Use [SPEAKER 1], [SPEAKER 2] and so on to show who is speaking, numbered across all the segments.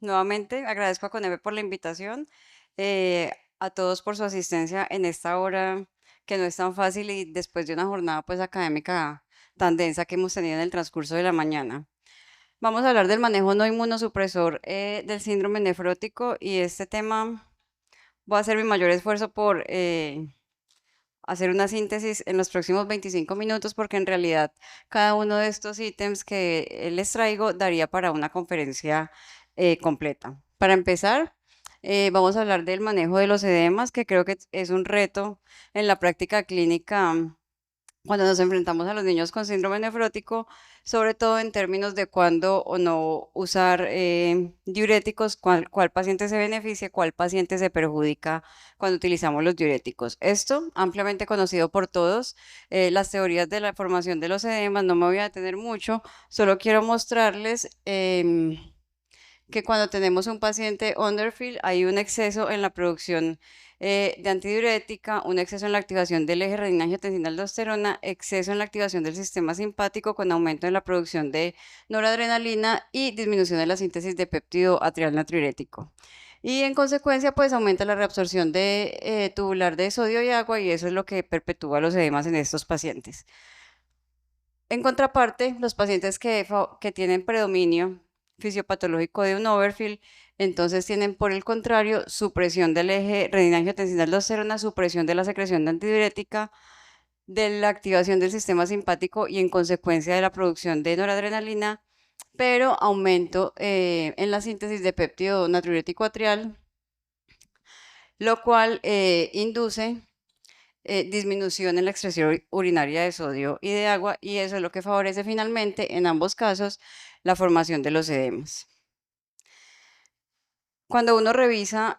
[SPEAKER 1] Nuevamente agradezco a CONEVE por la invitación, a todos por su asistencia en esta hora que no es tan fácil y después de una jornada pues académica tan densa que hemos tenido en el transcurso de la mañana. Vamos a hablar del manejo no inmunosupresor del síndrome nefrótico y este tema voy a hacer mi mayor esfuerzo por hacer una síntesis en los próximos 25 minutos porque en realidad cada uno de estos ítems que les traigo daría para una conferencia completa. Para empezar, vamos a hablar del manejo de los edemas, que creo que es un reto en la práctica clínica cuando nos enfrentamos a los niños con síndrome nefrótico, sobre todo en términos de cuándo o no usar diuréticos, cuál paciente se beneficia, cuál paciente se perjudica cuando utilizamos los diuréticos. Esto, ampliamente conocido por todos, las teorías de la formación de los edemas, no me voy a detener mucho, solo quiero mostrarles que cuando tenemos un paciente underfill hay un exceso en la producción de antidiurética, un exceso en la activación del eje renina-angiotensina-aldosterona, exceso en la activación del sistema simpático con aumento en la producción de noradrenalina y disminución de la síntesis de péptido atrial natriurético. Y en consecuencia, pues aumenta la reabsorción de tubular de sodio y agua y eso es lo que perpetúa los edemas en estos pacientes. En contraparte, los pacientes que tienen predominio fisiopatológico de un overfill, entonces tienen por el contrario supresión del eje renina-angiotensina-aldosterona, supresión de la secreción de antidiurética, de la activación del sistema simpático y en consecuencia de la producción de noradrenalina, pero aumento en la síntesis de péptido natriurético atrial, lo cual induce disminución en la excreción urinaria de sodio y de agua, y eso es lo que favorece finalmente, en ambos casos, la formación de los edemas. Cuando uno revisa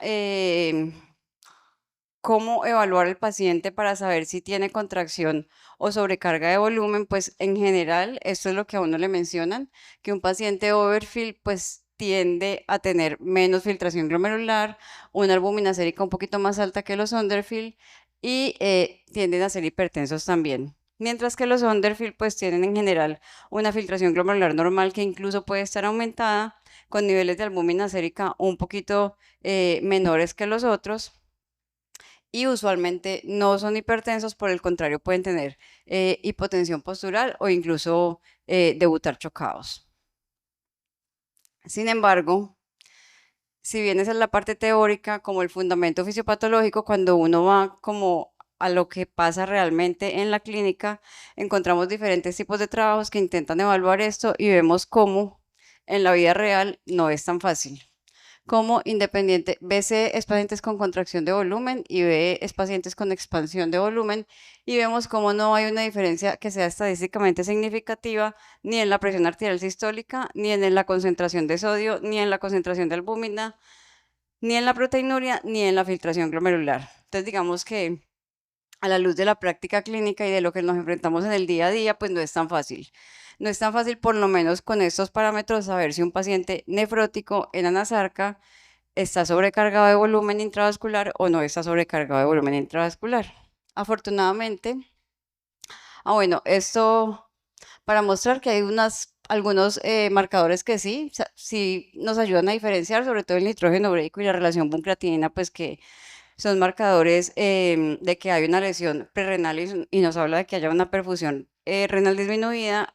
[SPEAKER 1] cómo evaluar al paciente para saber si tiene contracción o sobrecarga de volumen, pues en general esto es lo que a uno le mencionan, que un paciente overfill pues tiende a tener menos filtración glomerular, una albúmina sérica un poquito más alta que los underfill y tienden a ser hipertensos también. Mientras que los underfill pues tienen en general una filtración glomerular normal que incluso puede estar aumentada con niveles de albúmina sérica un poquito menores que los otros y usualmente no son hipertensos, por el contrario, pueden tener hipotensión postural o incluso debutar chocados. Sin embargo, si bien esa es la parte teórica, como el fundamento fisiopatológico, cuando uno va como a lo que pasa realmente en la clínica, encontramos diferentes tipos de trabajos que intentan evaluar esto y vemos cómo en la vida real no es tan fácil. Como independiente, BC es pacientes con contracción de volumen y B es pacientes con expansión de volumen y vemos cómo no hay una diferencia que sea estadísticamente significativa ni en la presión arterial sistólica, ni en la concentración de sodio, ni en la concentración de albúmina, ni en la proteinuria, ni en la filtración glomerular. Entonces digamos que a la luz de la práctica clínica y de lo que nos enfrentamos en el día a día, pues no es tan fácil. No es tan fácil, por lo menos con estos parámetros, saber si un paciente nefrótico en anasarca está sobrecargado de volumen intravascular o no está sobrecargado de volumen intravascular. Afortunadamente, bueno, esto para mostrar que hay algunos marcadores que sí, sí nos ayudan a diferenciar, sobre todo el nitrógeno ureico y la relación buncreatinina, pues que son marcadores de que hay una lesión prerrenal y nos habla de que haya una perfusión renal disminuida,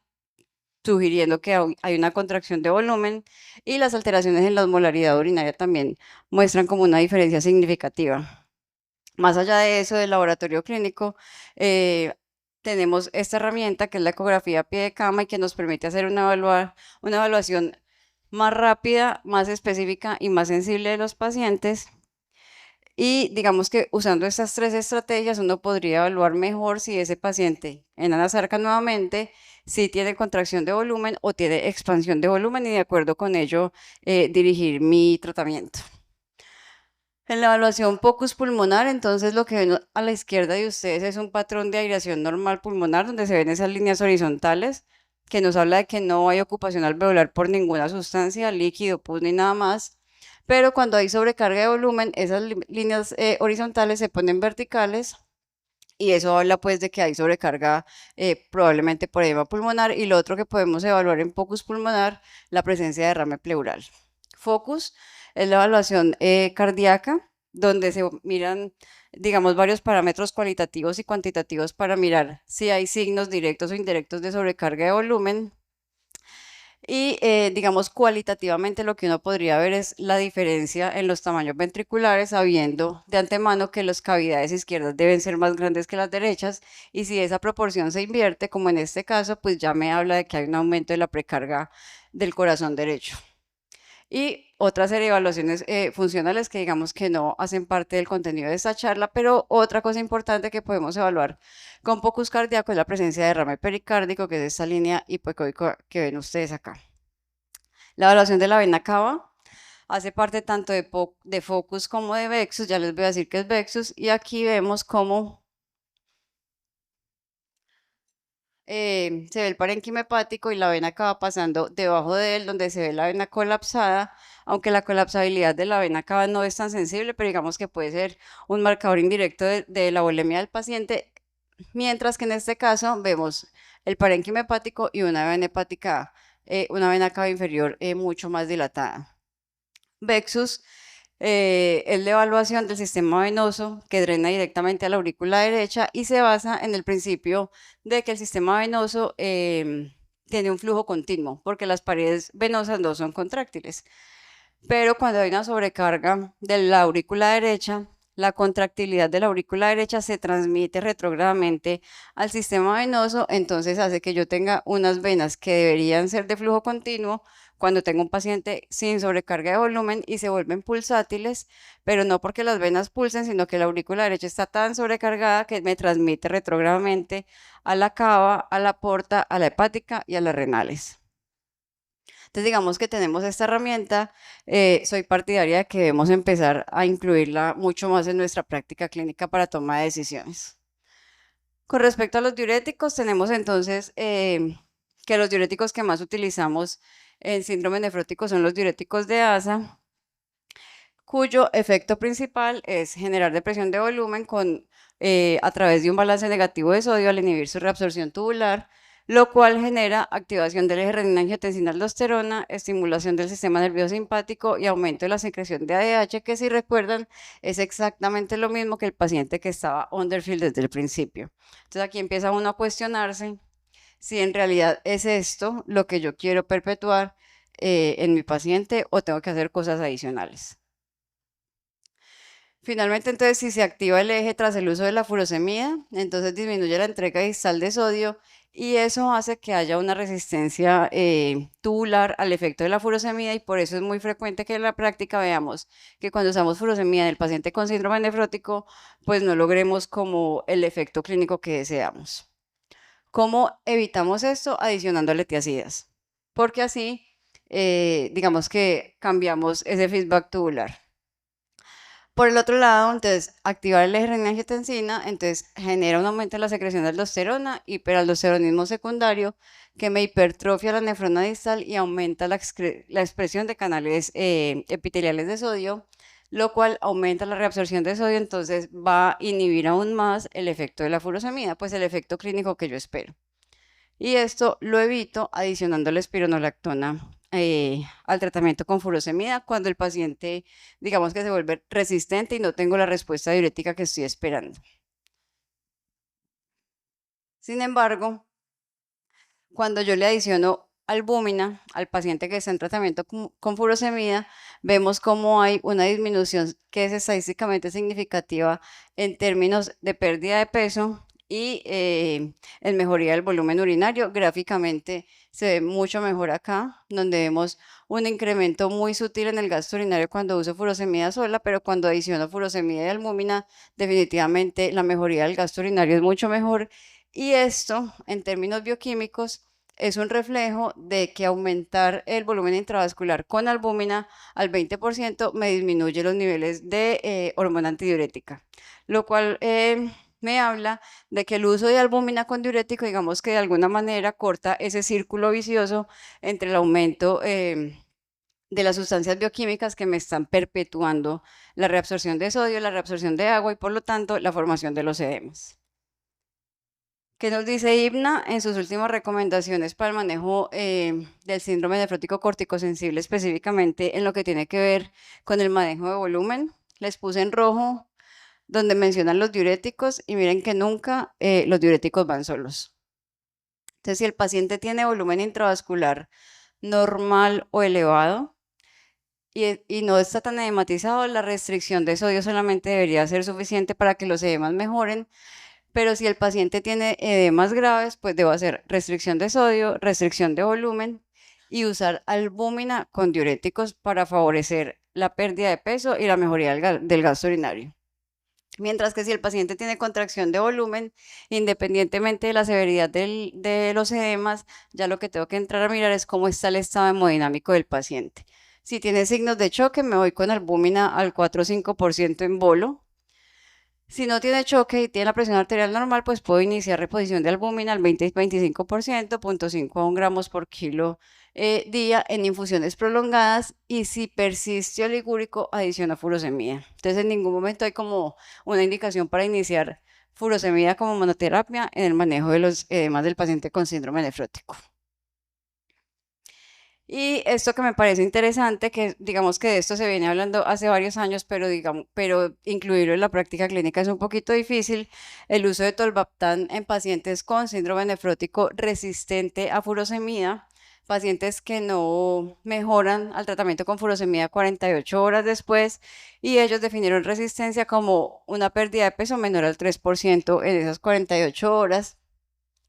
[SPEAKER 1] sugiriendo que hay una contracción de volumen y las alteraciones en la osmolaridad urinaria también muestran como una diferencia significativa. Más allá de eso, del laboratorio clínico, tenemos esta herramienta que es la ecografía a pie de cama y que nos permite hacer una evaluación más rápida, más específica y más sensible de los pacientes. Y digamos que usando estas tres estrategias uno podría evaluar mejor si ese paciente en anasarca nuevamente, si tiene contracción de volumen o tiene expansión de volumen y de acuerdo con ello dirigir mi tratamiento. En la evaluación POCUS pulmonar, entonces lo que ven a la izquierda de ustedes es un patrón de aireación normal pulmonar donde se ven esas líneas horizontales que nos habla de que no hay ocupación alveolar por ninguna sustancia, líquido, pus ni nada más. Pero cuando hay sobrecarga de volumen, esas líneas horizontales se ponen verticales y eso habla pues de que hay sobrecarga probablemente por edema pulmonar y lo otro que podemos evaluar en POCUS pulmonar, la presencia de derrame pleural. Focus es la evaluación cardíaca, donde se miran, digamos, varios parámetros cualitativos y cuantitativos para mirar si hay signos directos o indirectos de sobrecarga de volumen. Y digamos, cualitativamente lo que uno podría ver es la diferencia en los tamaños ventriculares, sabiendo de antemano que las cavidades izquierdas deben ser más grandes que las derechas, y si esa proporción se invierte, como en este caso, pues ya me habla de que hay un aumento de la precarga del corazón derecho. Y otra serie de evaluaciones funcionales que digamos que no hacen parte del contenido de esta charla, pero otra cosa importante que podemos evaluar con POCUS cardíaco es la presencia de derrame pericárdico, que es esta línea hipoecóica que ven ustedes acá. La evaluación de la vena cava hace parte tanto de Focus como de Vexus, ya les voy a decir que es Vexus, y aquí vemos cómo se ve el parénquima hepático y la vena cava pasando debajo de él, donde se ve la vena colapsada, aunque la colapsabilidad de la vena cava no es tan sensible, pero digamos que puede ser un marcador indirecto de la volemia del paciente, mientras que en este caso vemos el parénquima hepático y una vena hepática, una vena cava inferior mucho más dilatada. Vexus es la evaluación del sistema venoso que drena directamente a la aurícula derecha y se basa en el principio de que el sistema venoso tiene un flujo continuo, porque las paredes venosas no son contráctiles. Pero cuando hay una sobrecarga de la aurícula derecha, la contractilidad de la aurícula derecha se transmite retrógradamente al sistema venoso, entonces hace que yo tenga unas venas que deberían ser de flujo continuo cuando tengo un paciente sin sobrecarga de volumen y se vuelven pulsátiles, pero no porque las venas pulsen, sino que la aurícula derecha está tan sobrecargada que me transmite retrógradamente a la cava, a la porta, a la hepática y a las renales. Entonces, digamos que tenemos esta herramienta, soy partidaria de que debemos empezar a incluirla mucho más en nuestra práctica clínica para toma de decisiones. Con respecto a los diuréticos, tenemos entonces que los diuréticos que más utilizamos en síndrome nefrótico son los diuréticos de ASA, cuyo efecto principal es generar depresión de volumen a través de un balance negativo de sodio al inhibir su reabsorción tubular, lo cual genera activación del eje renina-angiotensina-aldosterona, estimulación del sistema nervioso simpático y aumento de la secreción de ADH, que si recuerdan es exactamente lo mismo que el paciente que estaba underfield desde el principio. Entonces aquí empieza uno a cuestionarse si en realidad es esto lo que yo quiero perpetuar en mi paciente o tengo que hacer cosas adicionales. Finalmente, entonces, si se activa el eje tras el uso de la furosemida, entonces disminuye la entrega distal de sodio y eso hace que haya una resistencia tubular al efecto de la furosemida, y por eso es muy frecuente que en la práctica veamos que cuando usamos furosemida en el paciente con síndrome nefrótico, pues no logremos como el efecto clínico que deseamos. ¿Cómo evitamos esto? Adicionando letiacidas, porque así, digamos que cambiamos ese feedback tubular. Por el otro lado, entonces, activar el eje renina-angiotensina, entonces genera un aumento en la secreción de aldosterona, hiperaldosteronismo secundario, que me hipertrofia la nefrona distal y aumenta la expresión de canales epiteliales de sodio, lo cual aumenta la reabsorción de sodio, entonces va a inhibir aún más el efecto de la furosemida, pues el efecto clínico que yo espero. Y esto lo evito adicionando la espironolactona al tratamiento con furosemida cuando el paciente, digamos que se vuelve resistente y no tengo la respuesta diurética que estoy esperando. Sin embargo, cuando yo le adiciono albúmina al paciente que está en tratamiento con furosemida, vemos cómo hay una disminución que es estadísticamente significativa en términos de pérdida de peso y en mejoría del volumen urinario. Gráficamente se ve mucho mejor acá, donde vemos un incremento muy sutil en el gasto urinario cuando uso furosemida sola, pero cuando adiciono furosemida y albúmina, definitivamente la mejoría del gasto urinario es mucho mejor. Y esto, en términos bioquímicos, es un reflejo de que aumentar el volumen intravascular con albúmina al 20% me disminuye los niveles de hormona antidiurética, lo cual me habla de que el uso de albúmina con diurético, digamos que de alguna manera corta ese círculo vicioso entre el aumento de las sustancias bioquímicas que me están perpetuando la reabsorción de sodio, la reabsorción de agua y por lo tanto la formación de los edemas. ¿Qué nos dice IBNA en sus últimas recomendaciones para el manejo del síndrome nefrótico corticosensible, específicamente en lo que tiene que ver con el manejo de volumen? Les puse en rojo donde mencionan los diuréticos y miren que nunca los diuréticos van solos. Entonces, si el paciente tiene volumen intravascular normal o elevado y no está tan edematizado, la restricción de sodio solamente debería ser suficiente para que los edemas mejoren. Pero si el paciente tiene edemas graves, pues debo hacer restricción de sodio, restricción de volumen y usar albúmina con diuréticos para favorecer la pérdida de peso y la mejoría del gasto urinario. Mientras que si el paciente tiene contracción de volumen, independientemente de la severidad de los edemas, ya lo que tengo que entrar a mirar es cómo está el estado hemodinámico del paciente. Si tiene signos de choque, me voy con albúmina al 4 o 5% en bolo. Si no tiene choque y tiene la presión arterial normal, pues puedo iniciar reposición de albúmina al 20-25%, 0.5 a 1 gramos por kilo día en infusiones prolongadas, y si persiste oligúrico, adiciona furosemida. Entonces, en ningún momento hay como una indicación para iniciar furosemida como monoterapia en el manejo de los edemas del paciente con síndrome nefrótico. Y esto que me parece interesante, que digamos que de esto se viene hablando hace varios años, pero incluirlo en la práctica clínica es un poquito difícil, el uso de tolvaptan en pacientes con síndrome nefrótico resistente a furosemida, pacientes que no mejoran al tratamiento con furosemida 48 horas después, y ellos definieron resistencia como una pérdida de peso menor al 3% en esas 48 horas,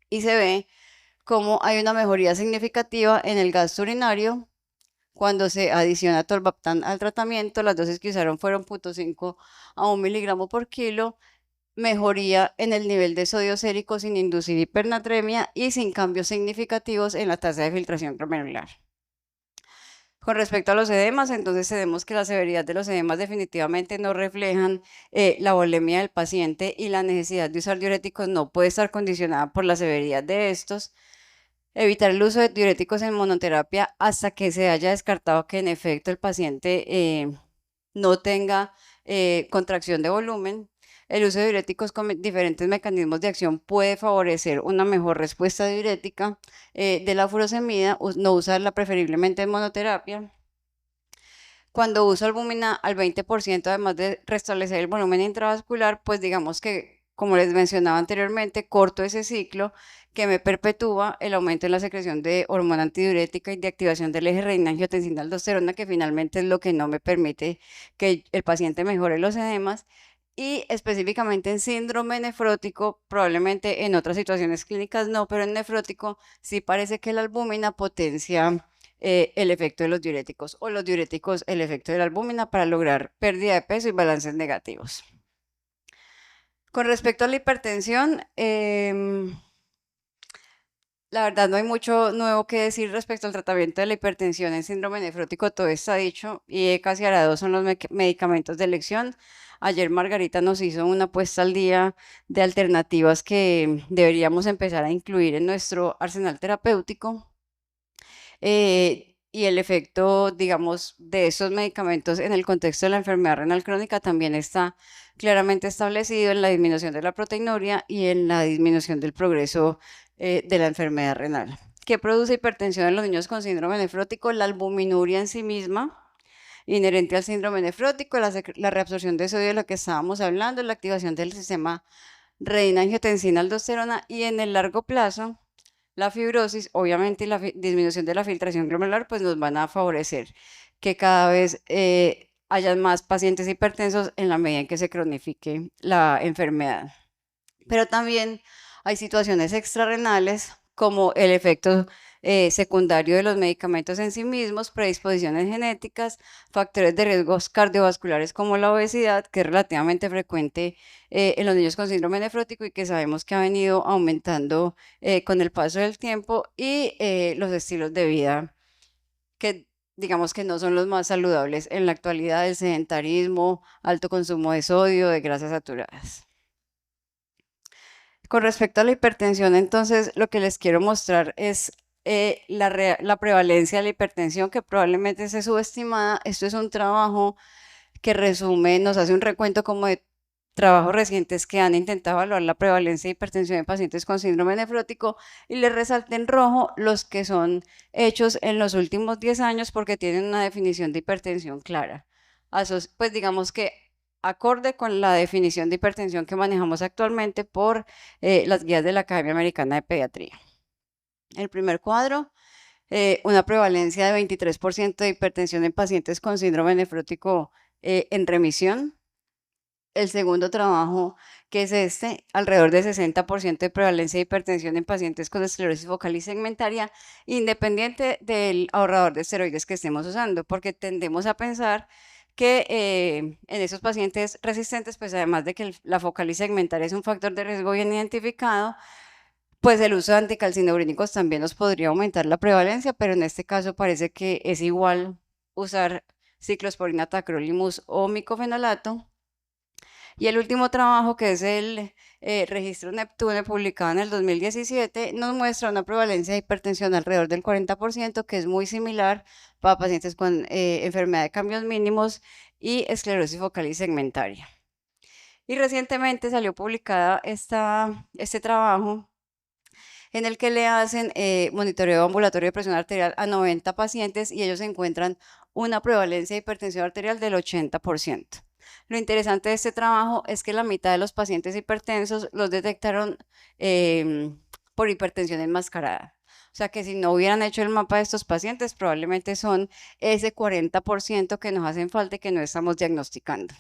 [SPEAKER 1] y se ve cómo hay una mejoría significativa en el gasto urinario cuando se adiciona tolvaptan al tratamiento. Las dosis que usaron fueron 0.5 a 1 miligramo por kilo, mejoría en el nivel de sodio sérico sin inducir hipernatremia y sin cambios significativos en la tasa de filtración glomerular. Con respecto a los edemas, entonces tenemos que la severidad de los edemas definitivamente no reflejan la volemia del paciente, y la necesidad de usar diuréticos no puede estar condicionada por la severidad de estos. Evitar el uso de diuréticos en monoterapia hasta que se haya descartado que en efecto el paciente no tenga contracción de volumen. El uso de diuréticos con diferentes mecanismos de acción puede favorecer una mejor respuesta diurética de la furosemida, no usarla preferiblemente en monoterapia. Cuando uso albúmina al 20%, además de restablecer el volumen intravascular, pues digamos que, como les mencionaba anteriormente, corto ese ciclo que me perpetúa el aumento en la secreción de hormona antidiurética y de activación del eje renina-angiotensina-aldosterona, que finalmente es lo que no me permite que el paciente mejore los edemas. Y específicamente en síndrome nefrótico, probablemente en otras situaciones clínicas no, pero en nefrótico sí parece que la albúmina potencia el efecto de los diuréticos, o los diuréticos el efecto de la albúmina, para lograr pérdida de peso y balances negativos. Con respecto a la hipertensión, la verdad no hay mucho nuevo que decir respecto al tratamiento de la hipertensión en síndrome nefrótico, todo está dicho, y ECAS y ARA-2 son los medicamentos de elección. Ayer Margarita nos hizo una puesta al día de alternativas que deberíamos empezar a incluir en nuestro arsenal terapéutico. Y el efecto, digamos, de esos medicamentos en el contexto de la enfermedad renal crónica también está claramente establecido en la disminución de la proteinuria y en la disminución del progreso de la enfermedad renal. ¿Qué produce hipertensión en los niños con síndrome nefrótico? La albuminuria en sí misma, inherente al síndrome nefrótico, la reabsorción de sodio de lo que estábamos hablando, la activación del sistema renina-angiotensina-aldosterona, y en el largo plazo, la fibrosis, obviamente, y la disminución de la filtración glomerular, pues nos van a favorecer que cada vez hayan más pacientes hipertensos en la medida en que se cronifique la enfermedad. Pero también hay situaciones extrarrenales, como el efecto secundario de los medicamentos en sí mismos, predisposiciones genéticas, factores de riesgos cardiovasculares como la obesidad, que es relativamente frecuente en los niños con síndrome nefrótico y que sabemos que ha venido aumentando con el paso del tiempo, y los estilos de vida que digamos que no son los más saludables en la actualidad: el sedentarismo, alto consumo de sodio, de grasas saturadas. Con respecto a la hipertensión, entonces, lo que les quiero mostrar es la prevalencia de la hipertensión, que probablemente esté subestimada. Esto es un trabajo que resume, nos hace un recuento como de trabajos recientes que han intentado evaluar la prevalencia de hipertensión en pacientes con síndrome nefrótico y les resalté en rojo los que son hechos en los últimos 10 años porque tienen una definición de hipertensión clara. Pues digamos que acorde con la definición de hipertensión que manejamos actualmente por las guías de la Academia Americana de Pediatría. El primer cuadro, una prevalencia de 23% de hipertensión en pacientes con síndrome nefrótico en remisión. El segundo trabajo, que es este, alrededor de 60% de prevalencia de hipertensión en pacientes con esclerosis focal y segmentaria, independiente del ahorrador de esteroides que estemos usando, porque tendemos a pensar que en esos pacientes resistentes, pues además de que la focal y segmentaria es un factor de riesgo bien identificado, pues el uso de anticalcineurínicos también nos podría aumentar la prevalencia, pero en este caso parece que es igual usar ciclosporina, tacrolimus o micofenolato. Y el último trabajo, que es el registro Neptune, publicado en el 2017, nos muestra una prevalencia de hipertensión alrededor del 40%, que es muy similar para pacientes con enfermedad de cambios mínimos y esclerosis focal y segmentaria. Y recientemente salió publicada este trabajo en el que le hacen monitoreo ambulatorio de presión arterial a 90 pacientes y ellos encuentran una prevalencia de hipertensión arterial del 80%. Lo interesante de este trabajo es que la mitad de los pacientes hipertensos los detectaron por hipertensión enmascarada. O sea que si no hubieran hecho el mapa de estos pacientes, probablemente son ese 40% que nos hacen falta y que no estamos diagnosticando.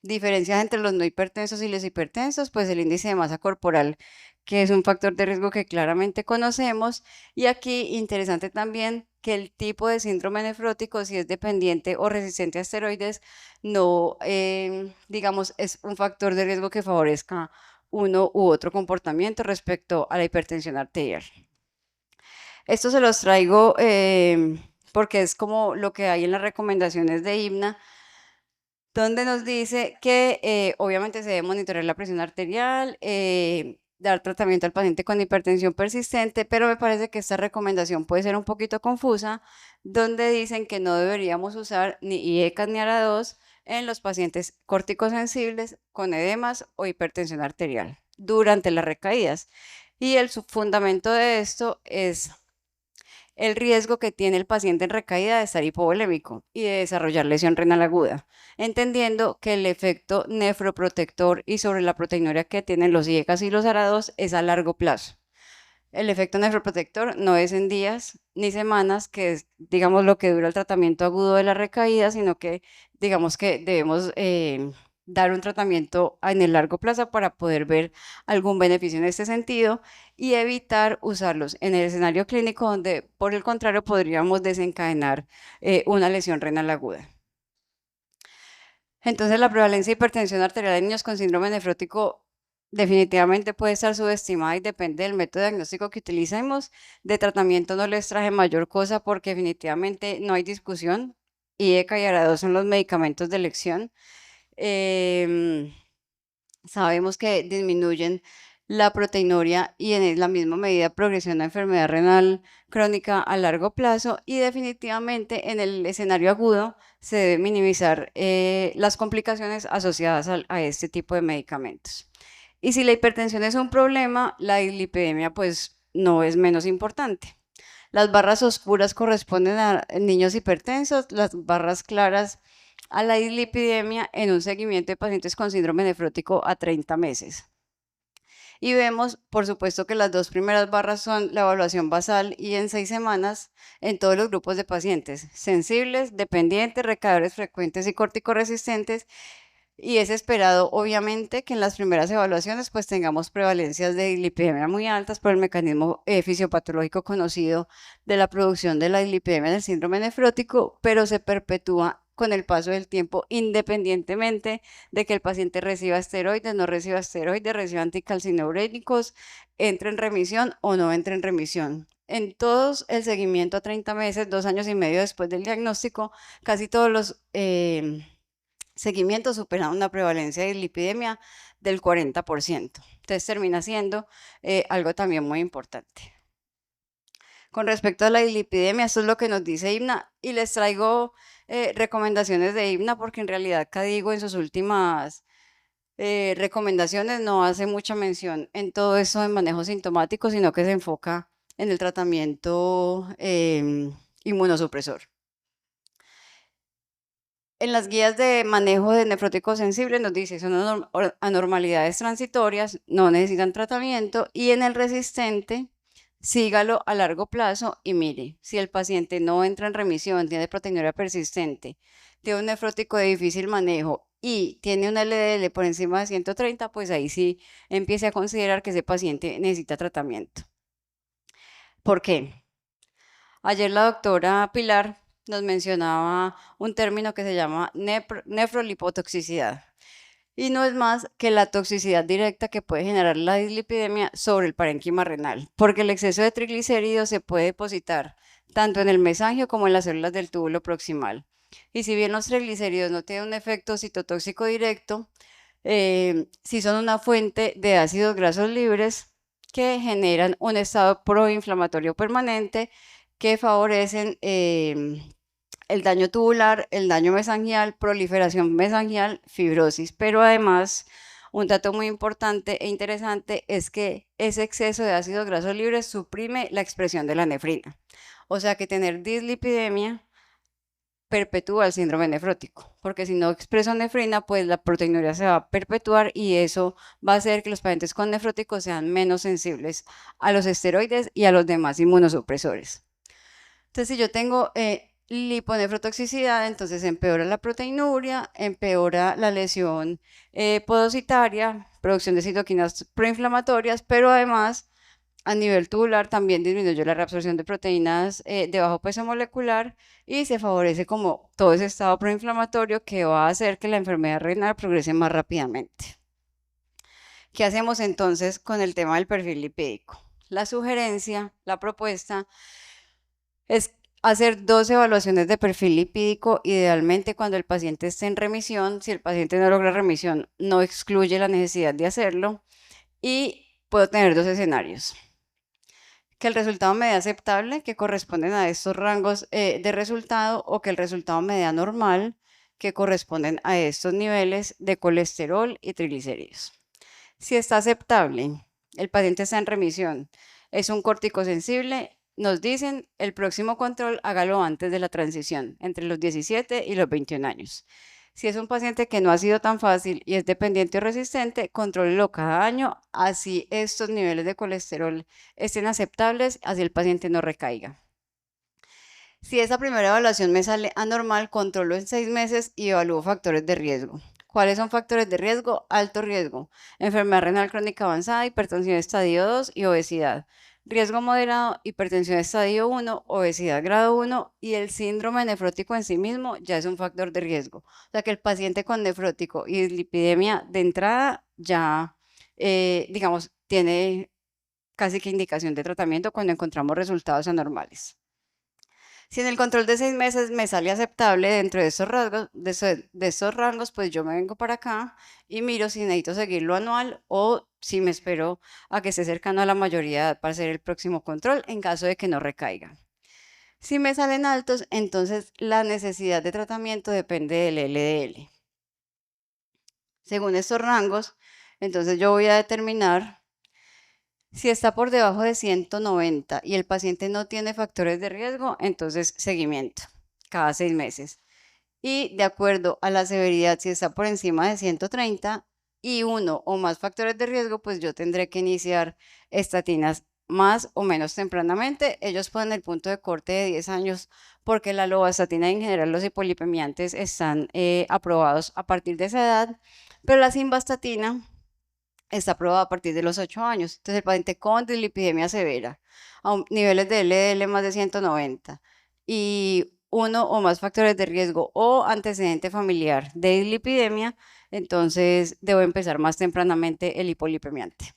[SPEAKER 1] Diferencias entre los no hipertensos y los hipertensos, pues el índice de masa corporal, que es un factor de riesgo que claramente conocemos, y aquí interesante también que el tipo de síndrome nefrótico, si es dependiente o resistente a esteroides, no, digamos, es un factor de riesgo que favorezca uno u otro comportamiento respecto a la hipertensión arterial. Esto se los traigo porque es como lo que hay en las recomendaciones de IMNA, donde nos dice que obviamente se debe monitorear la presión arterial, dar tratamiento al paciente con hipertensión persistente, pero me parece que esta recomendación puede ser un poquito confusa, donde dicen que no deberíamos usar ni IECA ni ARA2 en los pacientes corticosensibles con edemas o hipertensión arterial durante las recaídas. Y el subfundamento de esto es el riesgo que tiene el paciente en recaída de estar hipovolémico y de desarrollar lesión renal aguda, entendiendo que el efecto nefroprotector y sobre la proteinuria que tienen los IECAS y los ARA2 es a largo plazo. El efecto nefroprotector no es en días ni semanas, que es, digamos, lo que dura el tratamiento agudo de la recaída, sino que, digamos, que debemos dar un tratamiento en el largo plazo para poder ver algún beneficio en este sentido y evitar usarlos en el escenario clínico donde, por el contrario, podríamos desencadenar una lesión renal aguda. Entonces, la prevalencia de hipertensión arterial en niños con síndrome nefrótico definitivamente puede estar subestimada y depende del método diagnóstico que utilicemos. De tratamiento no les traje mayor cosa porque definitivamente no hay discusión. IECA y ARA2 son los medicamentos de elección. Sabemos que disminuyen la proteinuria y en la misma medida progresión a enfermedad renal crónica a largo plazo y definitivamente en el escenario agudo se debe minimizar las complicaciones asociadas a este tipo de medicamentos. Y si la hipertensión es un problema, la dislipidemia pues no es menos importante. Las barras oscuras corresponden a niños hipertensos, las barras claras a la dislipidemia en un seguimiento de pacientes con síndrome nefrótico a 30 meses. Y vemos, por supuesto, que las dos primeras barras son la evaluación basal y en 6 semanas en todos los grupos de pacientes, sensibles, dependientes, recaedores frecuentes y corticoresistentes. Y es esperado, obviamente, que en las primeras evaluaciones pues tengamos prevalencias de dislipidemia muy altas por el mecanismo fisiopatológico conocido de la producción de la dislipidemia del síndrome nefrótico, pero se perpetúa con el paso del tiempo, independientemente de que el paciente reciba esteroides, no reciba esteroides, reciba anticalcineurénicos, entre en remisión o no entre en remisión. En todos el seguimiento a 30 meses, 2 años y medio después del diagnóstico, casi todos los seguimientos superan una prevalencia de dislipidemia del 40%. Entonces termina siendo algo también muy importante. Con respecto a la dislipidemia, esto es lo que nos dice IBNA y les traigo recomendaciones de IBNA porque en realidad CADIGO en sus últimas recomendaciones no hace mucha mención en todo eso de manejo sintomático, sino que se enfoca en el tratamiento inmunosupresor. En las guías de manejo de nefrótico sensible nos dice son anormalidades transitorias, no necesitan tratamiento y en el resistente sígalo a largo plazo y mire, si el paciente no entra en remisión, tiene proteinuria persistente, tiene un nefrótico de difícil manejo y tiene un LDL por encima de 130, pues ahí sí empiece a considerar que ese paciente necesita tratamiento. ¿Por qué? Ayer la doctora Pilar nos mencionaba un término que se llama nefrolipotoxicidad. Y no es más que la toxicidad directa que puede generar la dislipidemia sobre el parénquima renal, porque el exceso de triglicéridos se puede depositar tanto en el mesangio como en las células del túbulo proximal. Y si bien los triglicéridos no tienen un efecto citotóxico directo, sí son una fuente de ácidos grasos libres que generan un estado proinflamatorio permanente que favorecen el daño tubular, el daño mesangial, proliferación mesangial, fibrosis. Pero además, un dato muy importante e interesante es que ese exceso de ácidos grasos libres suprime la expresión de la nefrina. O sea que tener dislipidemia perpetúa el síndrome nefrótico, porque si no expreso nefrina, pues la proteinuria se va a perpetuar y eso va a hacer que los pacientes con nefróticos sean menos sensibles a los esteroides y a los demás inmunosupresores. Entonces, si yo tengo liponefrotoxicidad, entonces empeora la proteinuria, empeora la lesión podocitaria, producción de citoquinas proinflamatorias, pero además a nivel tubular también disminuye la reabsorción de proteínas de bajo peso molecular y se favorece como todo ese estado proinflamatorio que va a hacer que la enfermedad renal progrese más rápidamente. ¿Qué hacemos entonces con el tema del perfil lipídico? La sugerencia, la propuesta es hacer 2 evaluaciones de perfil lipídico, idealmente cuando el paciente esté en remisión. Si el paciente no logra remisión, no excluye la necesidad de hacerlo. Y puedo tener 2 escenarios. Que el resultado me dé aceptable, que corresponden a estos rangos de resultado, o que el resultado me dé anormal, que corresponden a estos niveles de colesterol y triglicéridos. Si está aceptable, el paciente está en remisión, es un corticosensible, nos dicen el próximo control hágalo antes de la transición, entre los 17 y los 21 años. Si es un paciente que no ha sido tan fácil y es dependiente o resistente, contrólelo cada año, así estos niveles de colesterol estén aceptables, así el paciente no recaiga. Si esa primera evaluación me sale anormal, controlo en 6 meses y evalúo factores de riesgo. ¿Cuáles son factores de riesgo? Alto riesgo, enfermedad renal crónica avanzada, hipertensión estadio 2 y obesidad. Riesgo moderado, hipertensión estadio 1, obesidad grado 1 y el síndrome nefrótico en sí mismo ya es un factor de riesgo. O sea que el paciente con nefrótico y dislipidemia de entrada ya, digamos, tiene casi que indicación de tratamiento cuando encontramos resultados anormales. Si en el control de 6 meses me sale aceptable dentro de esos rasgos, de esos rangos, pues yo me vengo para acá y miro si necesito seguirlo anual o si me espero a que esté cercano a la mayoría de edad para hacer el próximo control en caso de que no recaiga. Si me salen altos, entonces la necesidad de tratamiento depende del LDL. Según estos rangos, entonces yo voy a determinar si está por debajo de 190 y el paciente no tiene factores de riesgo, entonces seguimiento cada 6 meses. Y de acuerdo a la severidad, si está por encima de 130 y uno o más factores de riesgo, pues yo tendré que iniciar estatinas más o menos tempranamente. Ellos ponen el punto de corte de 10 años porque la lovastatina en general los hipolipemiantes están aprobados a partir de esa edad, pero la simvastatina está aprobada a partir de los 8 años. Entonces, el paciente con dislipidemia severa, a niveles de LDL más de 190 y uno o más factores de riesgo o antecedente familiar de dislipidemia, entonces debo empezar más tempranamente el hipolipemiante.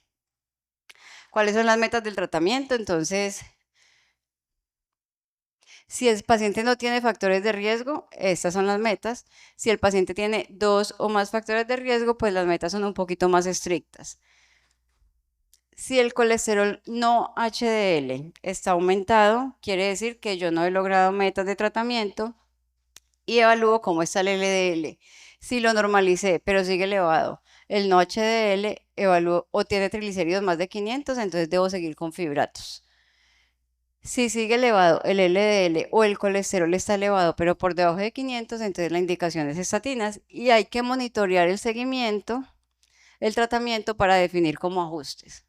[SPEAKER 1] ¿Cuáles son las metas del tratamiento? Entonces, si el paciente no tiene factores de riesgo, estas son las metas. Si el paciente tiene 2 o más factores de riesgo, pues las metas son un poquito más estrictas. Si el colesterol no HDL está aumentado, quiere decir que yo no he logrado metas de tratamiento y evalúo cómo está el LDL. Si lo normalicé, pero sigue elevado, el no HDL evalúo o tiene triglicéridos más de 500, entonces debo seguir con fibratos. Si sigue elevado el LDL o el colesterol está elevado, pero por debajo de 500, entonces la indicación es estatinas y hay que monitorear el seguimiento, el tratamiento para definir como ajustes.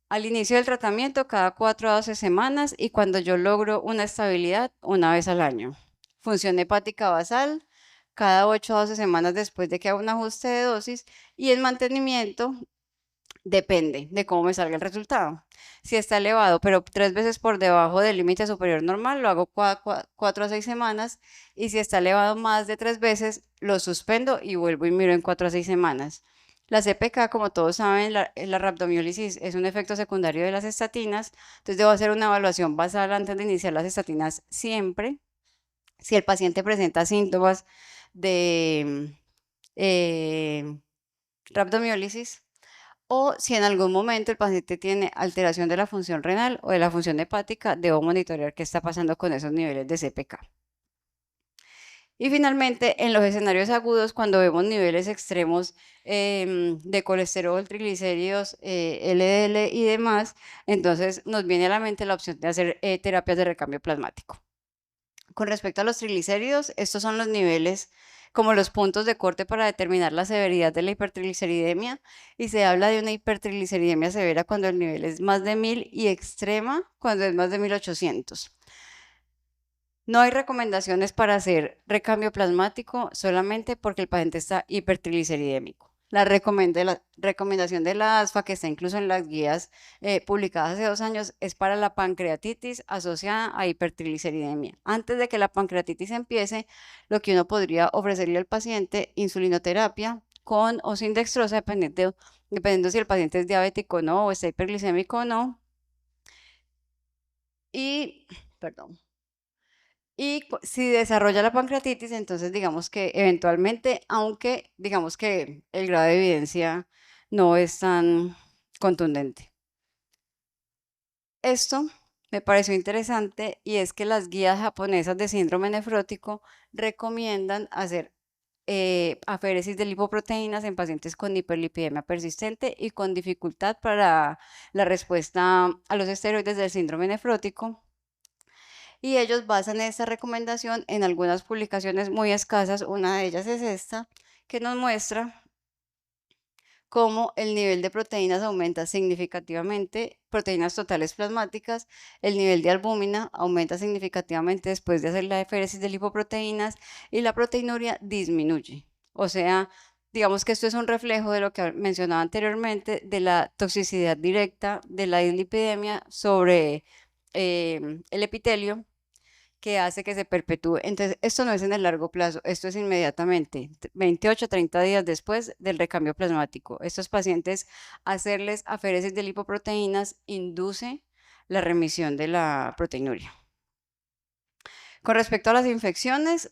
[SPEAKER 1] Al inicio del tratamiento, cada 4 a 12 semanas y cuando yo logro una estabilidad, una vez al año. Función hepática basal, cada 8 a 12 semanas después de que haga un ajuste de dosis y el mantenimiento depende de cómo me salga el resultado. Si está elevado, pero 3 veces por debajo del límite superior normal, lo hago 4 a 6 semanas y si está elevado más de 3 veces, lo suspendo y vuelvo y miro en 4 a 6 semanas. La CPK, como todos saben, la rhabdomiólisis es un efecto secundario de las estatinas, entonces debo hacer una evaluación basal antes de iniciar las estatinas siempre. Si el paciente presenta síntomas de rhabdomiólisis o si en algún momento el paciente tiene alteración de la función renal o de la función hepática, debo monitorear qué está pasando con esos niveles de CPK. Y finalmente, en los escenarios agudos, cuando vemos niveles extremos de colesterol, triglicéridos, LDL y demás, entonces nos viene a la mente la opción de hacer terapias de recambio plasmático. Con respecto a los triglicéridos, estos son los niveles como los puntos de corte para determinar la severidad de la hipertrigliceridemia y se habla de una hipertrigliceridemia severa cuando el nivel es más de 1000 y extrema cuando es más de 1800. No hay recomendaciones para hacer recambio plasmático solamente porque el paciente está hipertrigliceridémico. La recomendación de la ASFA, que está incluso en las guías publicadas hace 2 años, es para la pancreatitis asociada a hipertrigliceridemia. Antes de que la pancreatitis empiece, lo que uno podría ofrecerle al paciente, insulinoterapia con o sin dextrosa, dependiendo si el paciente es diabético o no, o está hiperglicémico o no. Y, perdón. Y si desarrolla la pancreatitis, entonces digamos que eventualmente, aunque digamos que el grado de evidencia no es tan contundente. Esto me pareció interesante y es que las guías japonesas de síndrome nefrótico recomiendan hacer aféresis de lipoproteínas en pacientes con hiperlipidemia persistente y con dificultad para la respuesta a los esteroides del síndrome nefrótico y ellos basan esta recomendación en algunas publicaciones muy escasas. Una de ellas es esta, que nos muestra cómo el nivel de proteínas aumenta significativamente, proteínas totales plasmáticas, el nivel de albúmina aumenta significativamente después de hacer la aféresis de lipoproteínas y la proteinuria disminuye. O sea, digamos que esto es un reflejo de lo que mencionaba anteriormente, de la toxicidad directa de la dislipidemia sobre el epitelio que hace que se perpetúe. Entonces, esto no es en el largo plazo, esto es inmediatamente, 28 a 30 días después del recambio plasmático. Estos pacientes, hacerles aféresis de lipoproteínas induce la remisión de la proteinuria. Con respecto a las infecciones,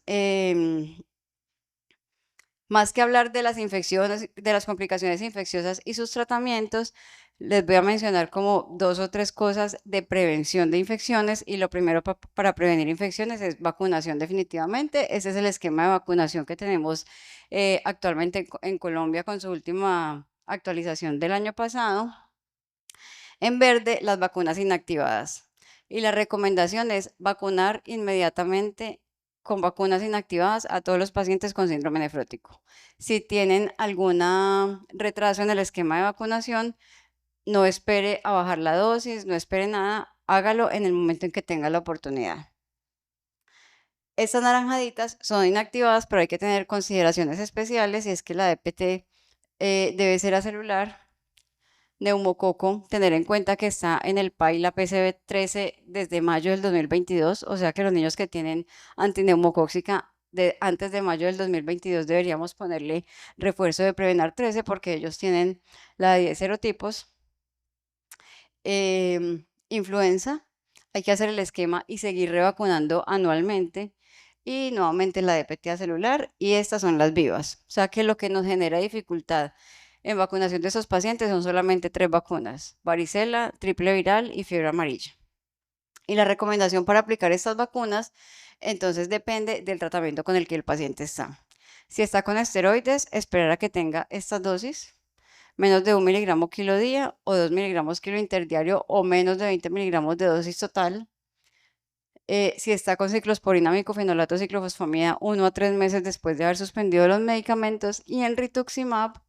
[SPEAKER 1] más que hablar de las infecciones, de las complicaciones infecciosas y sus tratamientos, les voy a mencionar como 2 o 3 cosas de prevención de infecciones y lo primero para prevenir infecciones es vacunación definitivamente. Ese es el esquema de vacunación que tenemos actualmente en Colombia con su última actualización del año pasado. En verde, las vacunas inactivadas. Y la recomendación es vacunar inmediatamente con vacunas inactivadas a todos los pacientes con síndrome nefrótico. Si tienen alguna retraso en el esquema de vacunación, no espere a bajar la dosis, no espere nada, hágalo en el momento en que tenga la oportunidad. Estas naranjaditas son inactivadas, pero hay que tener consideraciones especiales y es que la DPT debe ser acelular, neumococo, tener en cuenta que está en el PAI la PCV13 desde mayo del 2022, o sea que los niños que tienen antineumocóxica antes de mayo del 2022 deberíamos ponerle refuerzo de Prevenar 13 porque ellos tienen la de 10 serotipos. Influenza, hay que hacer el esquema y seguir revacunando anualmente. Y nuevamente la DPT celular y estas son las vivas. O sea que lo que nos genera dificultad En vacunación de esos pacientes son solamente 3 vacunas: varicela, triple viral y fiebre amarilla. Y la recomendación para aplicar estas vacunas, entonces depende del tratamiento con el que el paciente está. Si está con esteroides, esperar a que tenga estas dosis, menos de 1 miligramo kilo día o 2 miligramos kilo interdiario o menos de 20 miligramos de dosis total. Si está con ciclosporina, micofenolato, ciclofosfamida, 1 a 3 meses después de haber suspendido los medicamentos. Y en rituximab,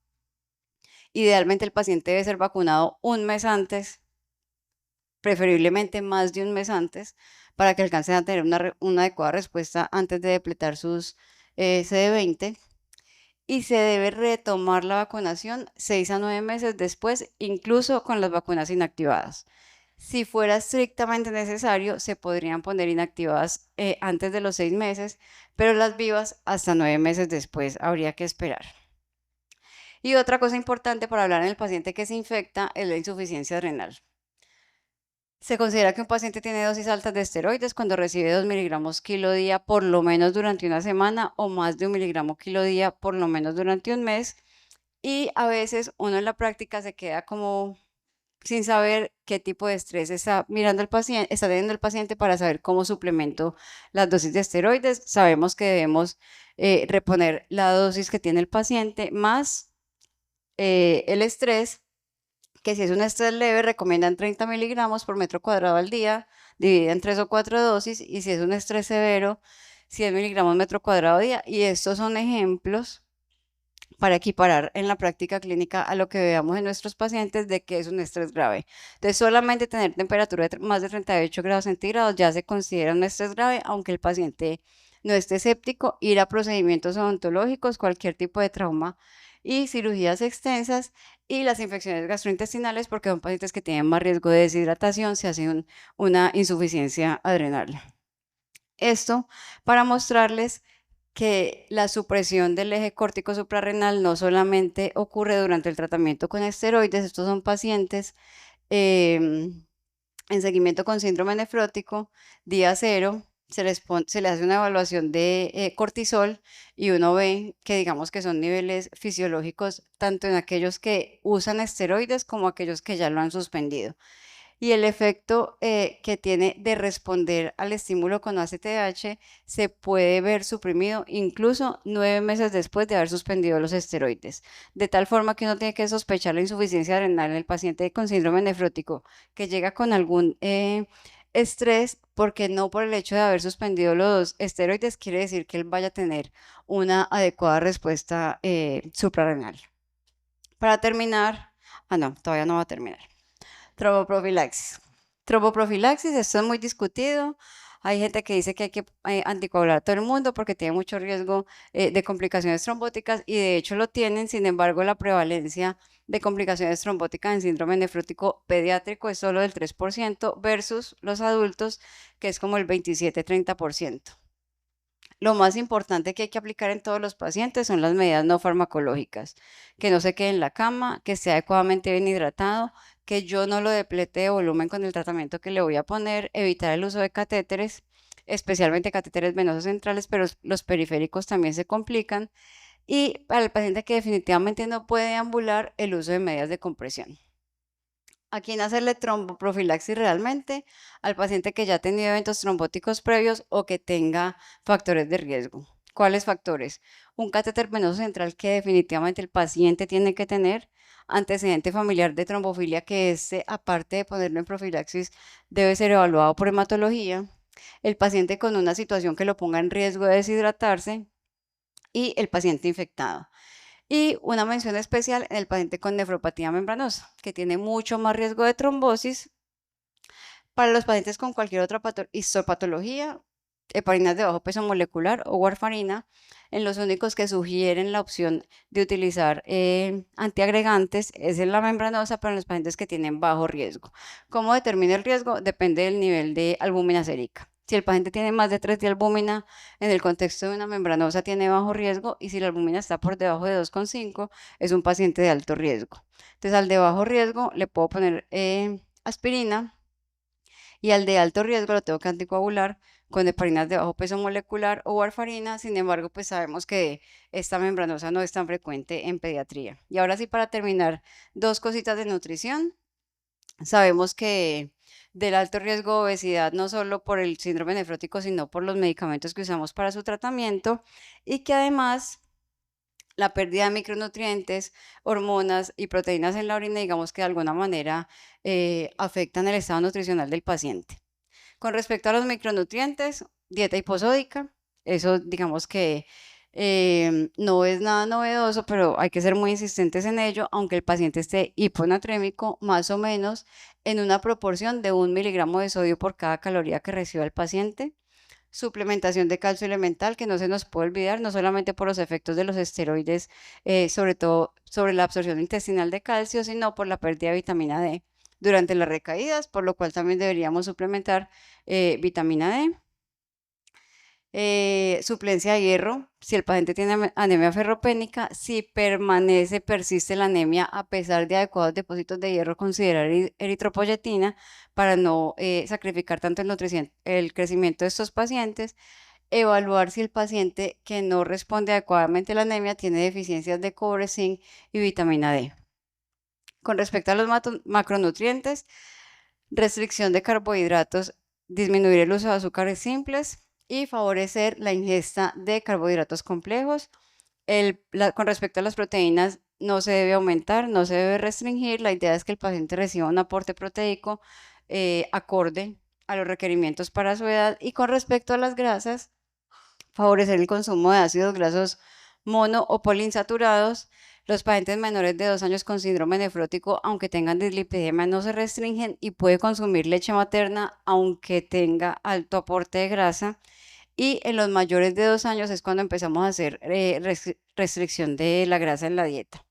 [SPEAKER 1] idealmente el paciente debe ser vacunado un mes antes, preferiblemente más de un mes antes, para que alcancen a tener una adecuada respuesta antes de depletar sus CD20. Y se debe retomar la vacunación 6 a 9 meses después, incluso con las vacunas inactivadas. Si fuera estrictamente necesario, se podrían poner inactivadas antes de los 6 meses, pero las vivas hasta 9 meses después habría que esperar. Y otra cosa importante para hablar en el paciente que se infecta es la insuficiencia renal. Se considera que un paciente tiene dosis altas de esteroides cuando recibe 2 miligramos kilo día por lo menos durante una semana o más de 1 miligramo kilo día por lo menos durante un mes. Y a veces uno en la práctica se queda como sin saber qué tipo de estrés está mirando el paciente, está teniendo el paciente para saber cómo suplemento las dosis de esteroides. Sabemos que debemos reponer la dosis que tiene el paciente más el estrés, que si es un estrés leve recomiendan 30 miligramos por metro cuadrado al día, dividida en 3 o 4 dosis, y si es un estrés severo, 100 miligramos metro cuadrado día. Y estos son ejemplos para equiparar en la práctica clínica a lo que veamos en nuestros pacientes de que es un estrés grave. Entonces, solamente tener temperatura de más de 38 grados centígrados ya se considera un estrés grave, aunque el paciente no esté escéptico. Ir a procedimientos odontológicos, cualquier tipo de trauma y cirugías extensas, y las infecciones gastrointestinales, porque son pacientes que tienen más riesgo de deshidratación si hace una insuficiencia adrenal. Esto para mostrarles que la supresión del eje córtico suprarrenal no solamente ocurre durante el tratamiento con esteroides. Estos son pacientes en seguimiento con síndrome nefrótico, día cero, se les hace una evaluación de cortisol y uno ve que digamos que son niveles fisiológicos tanto en aquellos que usan esteroides como aquellos que ya lo han suspendido. Y el efecto que tiene de responder al estímulo con ACTH se puede ver suprimido incluso 9 meses después de haber suspendido los esteroides. De tal forma que uno tiene que sospechar la insuficiencia renal en el paciente con síndrome nefrótico que llega con algún estrés, porque no por el hecho de haber suspendido los esteroides quiere decir que él vaya a tener una adecuada respuesta suprarrenal. Para terminar, no, todavía no va a terminar. Tromboprofilaxis. Tromboprofilaxis, esto es muy discutido. Hay gente que dice que hay que anticoagular a todo el mundo porque tiene mucho riesgo de complicaciones trombóticas, y de hecho lo tienen. Sin embargo, la prevalencia de complicaciones trombóticas en síndrome nefrótico pediátrico es solo del 3% versus los adultos, que es como el 27-30%. Lo más importante que hay que aplicar en todos los pacientes son las medidas no farmacológicas: que no se quede en la cama, que esté adecuadamente bien hidratado, que yo no lo deplete de volumen con el tratamiento que le voy a poner, evitar el uso de catéteres, especialmente catéteres venosos centrales, pero los periféricos también se complican. Y para el paciente que definitivamente no puede ambular, el uso de medidas de compresión. ¿A quién hacerle tromboprofilaxis realmente? Al paciente que ya ha tenido eventos trombóticos previos o que tenga factores de riesgo. ¿Cuáles factores? Un catéter venoso central que definitivamente el paciente tiene que tener, antecedente familiar de trombofilia, que aparte de ponerlo en profilaxis, debe ser evaluado por hematología, el paciente con una situación que lo ponga en riesgo de deshidratarse y el paciente infectado. Y una mención especial en el paciente con nefropatía membranosa, que tiene mucho más riesgo de trombosis. Para los pacientes con cualquier otra histopatología, heparinas de bajo peso molecular o warfarina, en los únicos que sugieren la opción de utilizar antiagregantes es en la membranosa para los pacientes que tienen bajo riesgo. ¿Cómo determina el riesgo? Depende del nivel de albúmina sérica. Si el paciente tiene más de 3 de albúmina, en el contexto de una membranosa tiene bajo riesgo, y si la albúmina está por debajo de 2,5, es un paciente de alto riesgo. Entonces, al de bajo riesgo le puedo poner aspirina, y al de alto riesgo lo tengo que anticoagular con heparinas de bajo peso molecular o warfarina. Sin embargo, pues sabemos que esta membranosa no es tan frecuente en pediatría. Y ahora sí, para terminar, dos cositas de nutrición. Sabemos que del alto riesgo de obesidad, no solo por el síndrome nefrótico, sino por los medicamentos que usamos para su tratamiento, y que además la pérdida de micronutrientes, hormonas y proteínas en la orina, digamos que de alguna manera afectan el estado nutricional del paciente. Con respecto a los micronutrientes, dieta hiposódica, eso digamos que no es nada novedoso, pero hay que ser muy insistentes en ello, aunque el paciente esté hiponatrémico, más o menos en una proporción de 1 miligramo de sodio por cada caloría que reciba el paciente. Suplementación de calcio elemental, que no se nos puede olvidar, no solamente por los efectos de los esteroides, sobre todo sobre la absorción intestinal de calcio, sino por la pérdida de vitamina D durante las recaídas, por lo cual también deberíamos suplementar vitamina D. Suplencia de hierro, si el paciente tiene anemia ferropénica, si persiste la anemia a pesar de adecuados depósitos de hierro, considerar eritropoyetina para no sacrificar tanto el crecimiento de estos pacientes. Evaluar si el paciente que no responde adecuadamente a la anemia tiene deficiencias de cobre, zinc y vitamina D. Con respecto a los macronutrientes, restricción de carbohidratos, disminuir el uso de azúcares simples y favorecer la ingesta de carbohidratos complejos. Con respecto a las proteínas, no se debe aumentar, no se debe restringir. La idea es que el paciente reciba un aporte proteico acorde a los requerimientos para su edad. Y con respecto a las grasas, favorecer el consumo de ácidos grasos mono o poliinsaturados. Los pacientes menores de 2 años con síndrome nefrótico, aunque tengan dislipidemia, no se restringen y puede consumir leche materna aunque tenga alto aporte de grasa. Y en los mayores de 2 años es cuando empezamos a hacer restricción de la grasa en la dieta.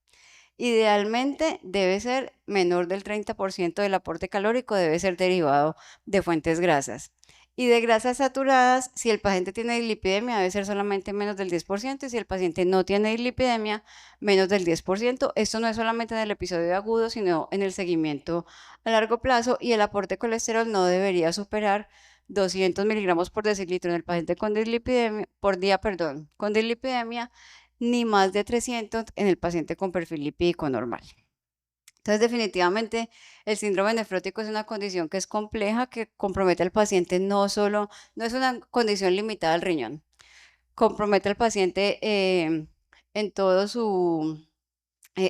[SPEAKER 1] Idealmente debe ser menor del 30% del aporte calórico, debe ser derivado de fuentes grasas. Y de grasas saturadas, si el paciente tiene dislipidemia, debe ser solamente menos del 10%, y si el paciente no tiene dislipidemia, menos del 10%. Esto no es solamente en el episodio agudo, sino en el seguimiento a largo plazo, y el aporte de colesterol no debería superar 200 miligramos por decilitro en el paciente con dislipidemia, por día, perdón, con dislipidemia, ni más de 300 en el paciente con perfil lipídico normal. Entonces, definitivamente, el síndrome nefrótico es una condición que es compleja, que compromete al paciente no solo, no es una condición limitada al riñón, compromete al paciente en todo su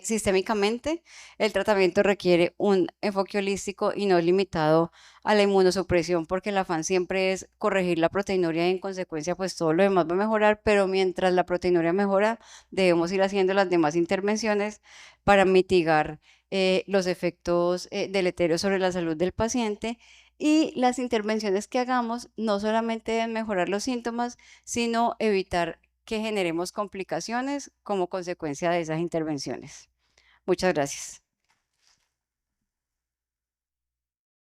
[SPEAKER 1] sistémicamente. El tratamiento requiere un enfoque holístico y no limitado a la inmunosupresión, porque el afán siempre es corregir la proteinuria y en consecuencia pues todo lo demás va a mejorar, pero mientras la proteinuria mejora debemos ir haciendo las demás intervenciones para mitigar los efectos deleterios sobre la salud del paciente. Y las intervenciones que hagamos no solamente deben mejorar los síntomas, sino evitar que generemos complicaciones como consecuencia de esas intervenciones. Muchas gracias.